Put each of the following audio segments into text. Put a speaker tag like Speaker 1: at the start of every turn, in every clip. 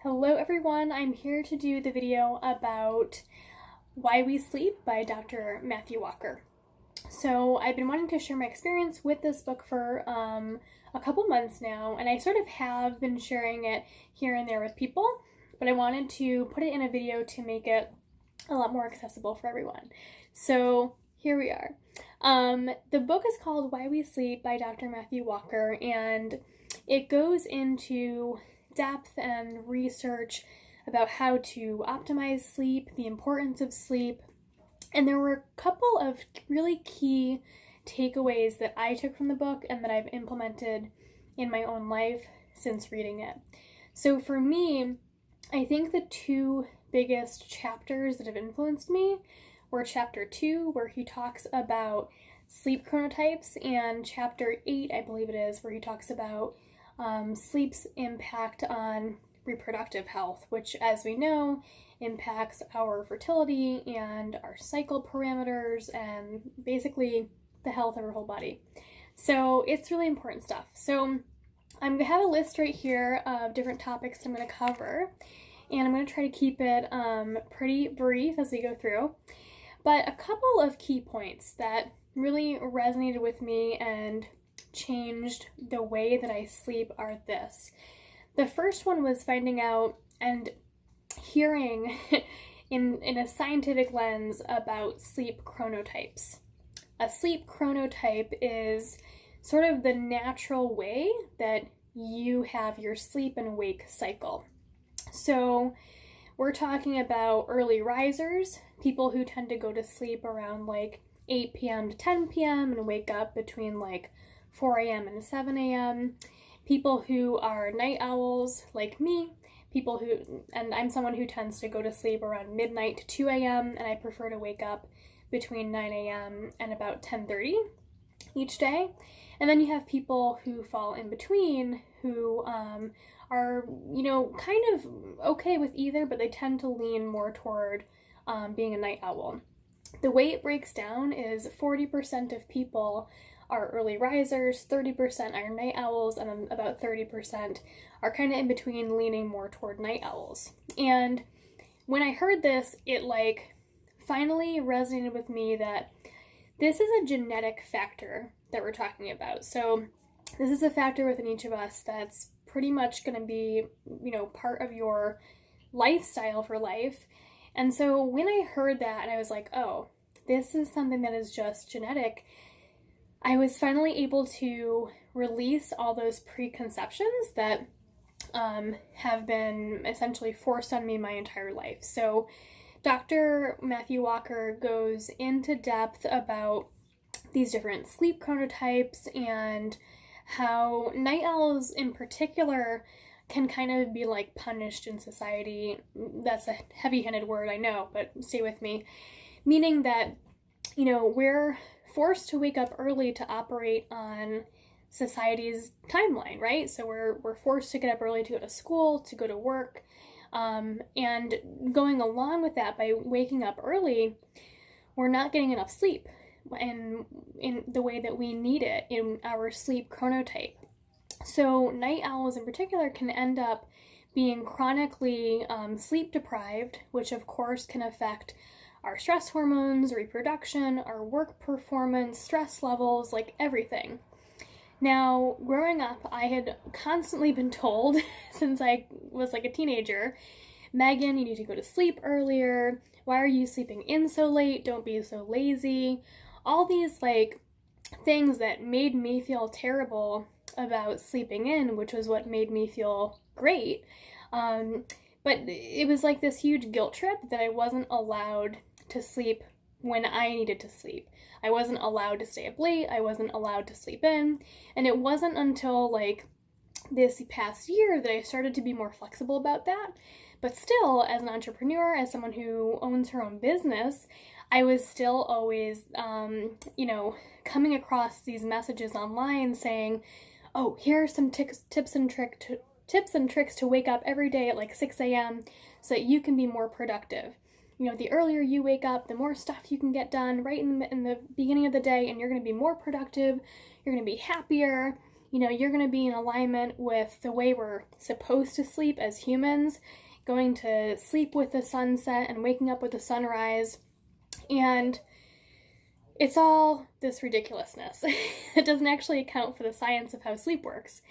Speaker 1: Hello everyone, I'm here to do the video about Why We Sleep by Dr. Matthew Walker. So I've been wanting to share my experience with this book for a couple months now, and I sort of have been sharing it here and there with people, but I wanted to put it in a video to make it a lot more accessible for everyone. So here we are. The book is called Why We Sleep by Dr. Matthew Walker, and it goes into depth and research about how to optimize sleep, the importance of sleep, and there were a couple of really key takeaways that I took from the book and that I've implemented in my own life since reading it. So for me, I think the two biggest chapters that have influenced me were chapter 2, where he talks about sleep chronotypes, and chapter 8, I believe it is, where he talks about sleep's impact on reproductive health, which, as we know, impacts our fertility and our cycle parameters and basically the health of our whole body. So it's really important stuff. So I'm going to have a list right here of different topics I'm going to cover, and I'm going to try to keep it pretty brief as we go through. But a couple of key points that really resonated with me and changed the way that I sleep are this. The first one was finding out and hearing in a scientific lens about sleep chronotypes. A sleep chronotype is sort of the natural way that you have your sleep and wake cycle. So we're talking about early risers, people who tend to go to sleep around like 8 p.m. to 10 p.m. and wake up between like 4 a.m. and 7 a.m. People who are night owls like me, and I'm someone who tends to go to sleep around midnight to 2 a.m. and I prefer to wake up between 9 a.m. and about 10:30 each day. And then you have people who fall in between who are, kind of okay with either, but they tend to lean more toward being a night owl. The way it breaks down is 40% of people are early risers, 30% are night owls, and then about 30% are kind of in between, leaning more toward night owls. And when I heard this, it finally resonated with me that this is a genetic factor that we're talking about. So this is a factor within each of us that's pretty much going to be, part of your lifestyle for life. And so when I heard that and I was like, oh, this is something that is just genetic, I was finally able to release all those preconceptions that have been essentially forced on me my entire life. So Dr. Matthew Walker goes into depth about these different sleep chronotypes and how night owls in particular can kind of be like punished in society. That's a heavy-handed word, I know, but stay with me. Meaning that, we're forced to wake up early to operate on society's timeline, right? So we're forced to get up early to go to school, to go to work, and going along with that, by waking up early, we're not getting enough sleep in the way that we need it in our sleep chronotype. So night owls in particular can end up being chronically sleep deprived, which of course can affect our stress hormones, reproduction, our work performance, stress levels, like everything. Now, growing up, I had constantly been told since I was like a teenager, Megan, you need to go to sleep earlier. Why are you sleeping in so late? Don't be so lazy. All these things that made me feel terrible about sleeping in, which was what made me feel great. But it was like this huge guilt trip that I wasn't allowed to sleep when I needed to sleep. I wasn't allowed to stay up late. I wasn't allowed to sleep in. And it wasn't until this past year that I started to be more flexible about that. But still, as an entrepreneur, as someone who owns her own business, I was still always, coming across these messages online saying, oh, here are some tips and tricks to wake up every day at 6 a.m. so that you can be more productive. The earlier you wake up, the more stuff you can get done right in the beginning of the day, and you're going to be more productive, you're going to be happier, you're going to be in alignment with the way we're supposed to sleep as humans, going to sleep with the sunset and waking up with the sunrise. And it's all this ridiculousness. It doesn't actually account for the science of how sleep works.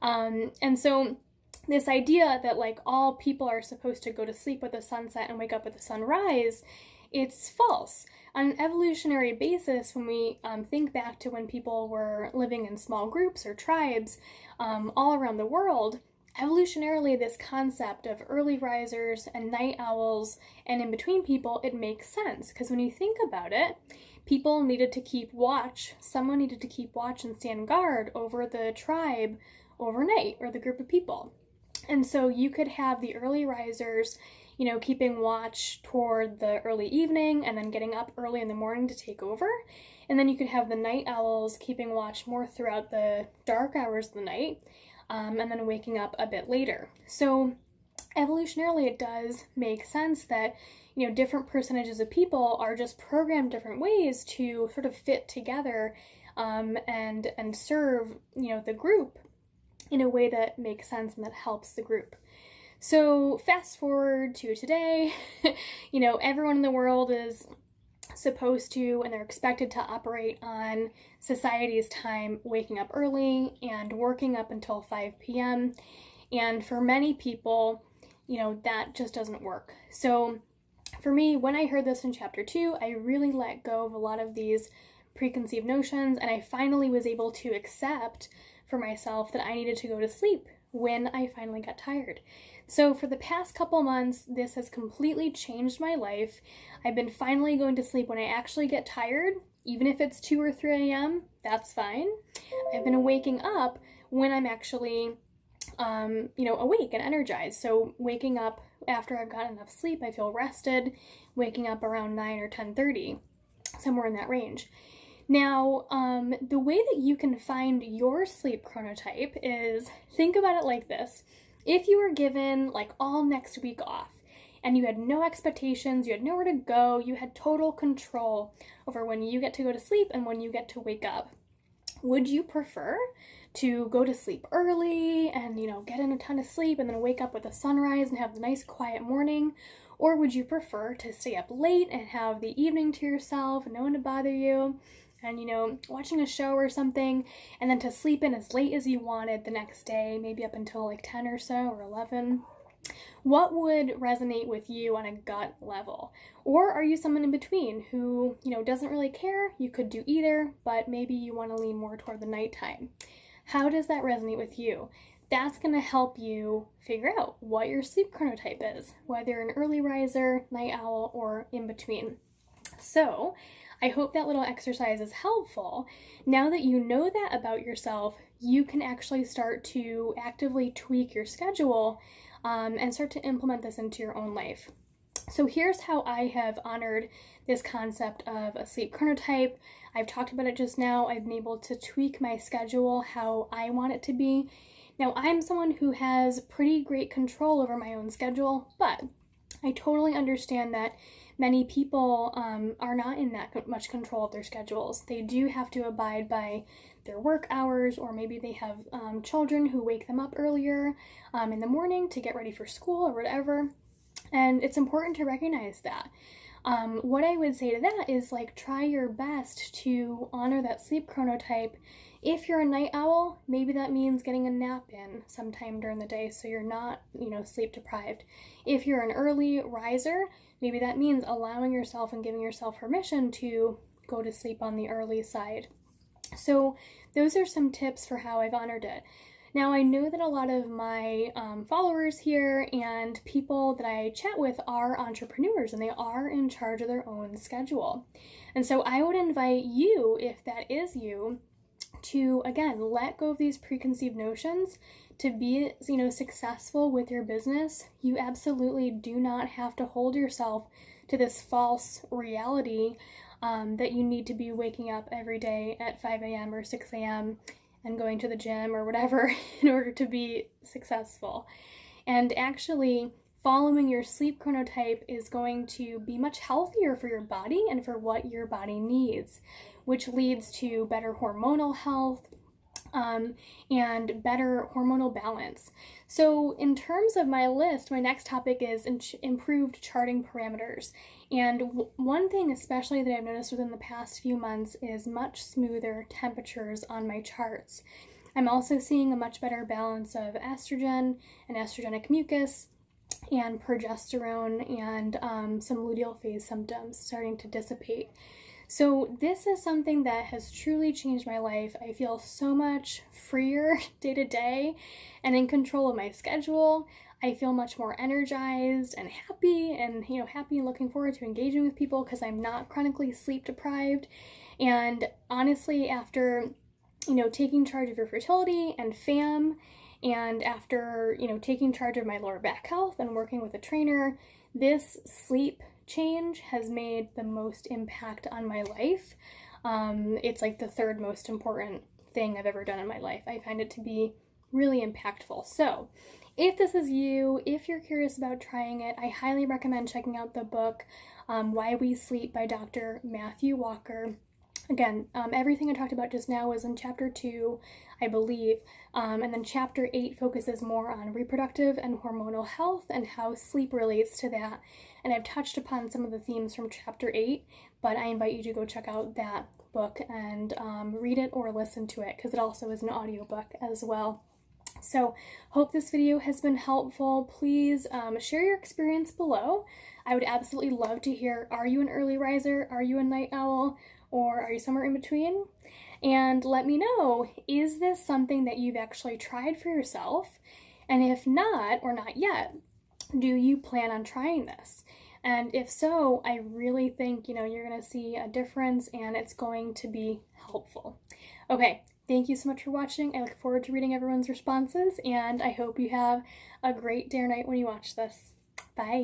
Speaker 1: And so this idea that like all people are supposed to go to sleep with the sunset and wake up with the sunrise, it's false. On an evolutionary basis, when we think back to when people were living in small groups or tribes all around the world, evolutionarily this concept of early risers and night owls and in between people, it makes sense. Because when you think about it, people needed to keep watch. Someone needed to keep watch and stand guard over the tribe overnight, or the group of people. And so you could have the early risers, keeping watch toward the early evening and then getting up early in the morning to take over. And then you could have the night owls keeping watch more throughout the dark hours of the night, and then waking up a bit later. So evolutionarily, it does make sense that, different percentages of people are just programmed different ways to sort of fit together and serve, the group in a way that makes sense and that helps the group. So fast forward to today, everyone in the world is supposed to, and they're expected to operate on society's time, waking up early and working up until 5 p.m. And for many people, that just doesn't work. So for me, when I heard this in chapter 2, I really let go of a lot of these preconceived notions, and I finally was able to accept for myself that I needed to go to sleep when I finally got tired. So for the past couple months, this has completely changed my life. I've been finally going to sleep when I actually get tired, even if it's 2 or 3 a.m., that's fine. I've been waking up when I'm actually, awake and energized. So waking up after I've gotten enough sleep, I feel rested, waking up around 9 or 10:30, somewhere in that range. Now, the way that you can find your sleep chronotype is, think about it like this. If you were given like all next week off and you had no expectations, you had nowhere to go, you had total control over when you get to go to sleep and when you get to wake up, would you prefer to go to sleep early and, get in a ton of sleep and then wake up with a sunrise and have a nice quiet morning? Or would you prefer to stay up late and have the evening to yourself, no one to bother you, and, watching a show or something, and then to sleep in as late as you wanted the next day, maybe up until like 10 or so, or 11? What would resonate with you on a gut level? Or are you someone in between who, doesn't really care? You could do either, but maybe you want to lean more toward the nighttime. How does that resonate with you? That's going to help you figure out what your sleep chronotype is, whether you're an early riser, night owl, or in between. So I hope that little exercise is helpful. Now that you know that about yourself, you can actually start to actively tweak your schedule and start to implement this into your own life. So here's how I have honored this concept of a sleep chronotype. I've talked about it just now. I've been able to tweak my schedule how I want it to be. Now, I'm someone who has pretty great control over my own schedule, but I totally understand that many people are not in that much control of their schedules. They do have to abide by their work hours, or maybe they have children who wake them up earlier in the morning to get ready for school or whatever. And it's important to recognize that. What I would say to that is try your best to honor that sleep chronotype. If you're a night owl, maybe that means getting a nap in sometime during the day so you're not, sleep deprived. If you're an early riser, maybe that means allowing yourself and giving yourself permission to go to sleep on the early side. So those are some tips for how I've honored it. Now, I know that a lot of my followers here and people that I chat with are entrepreneurs, and they are in charge of their own schedule. And so I would invite you, if that is you, to, again, let go of these preconceived notions. To be, successful with your business, you absolutely do not have to hold yourself to this false reality that you need to be waking up every day at 5 a.m. or 6 a.m. and going to the gym or whatever in order to be successful. And actually, following your sleep chronotype is going to be much healthier for your body and for what your body needs, which leads to better hormonal health, and better hormonal balance. So in terms of my list, my next topic is improved charting parameters. And one thing especially that I've noticed within the past few months is much smoother temperatures on my charts. I'm also seeing a much better balance of estrogen and estrogenic mucus and progesterone, and some luteal phase symptoms starting to dissipate. So this is something that has truly changed my life. I feel so much freer day to day and in control of my schedule. I feel much more energized and happy and looking forward to engaging with people because I'm not chronically sleep deprived. And honestly, after taking charge of your fertility and FAM, and after taking charge of my lower back health and working with a trainer, this sleep change has made the most impact on my life. It's like the third most important thing I've ever done in my life. I find it to be really impactful. So if this is you, if you're curious about trying it, I highly recommend checking out the book, Why We Sleep by Dr. Matthew Walker. Again, everything I talked about just now was in chapter 2, I believe, and then chapter 8 focuses more on reproductive and hormonal health and how sleep relates to that. And I've touched upon some of the themes from chapter 8, but I invite you to go check out that book and read it or listen to it, because it also is an audiobook as well. So hope this video has been helpful. Please share your experience below. I would absolutely love to hear, are you an early riser? Are you a night owl? Or are you somewhere in between? And let me know, is this something that you've actually tried for yourself? And if not, or not yet, do you plan on trying this? And if so, I really think, you're going to see a difference and it's going to be helpful. Okay, thank you so much for watching. I look forward to reading everyone's responses, and I hope you have a great day or night when you watch this. Bye.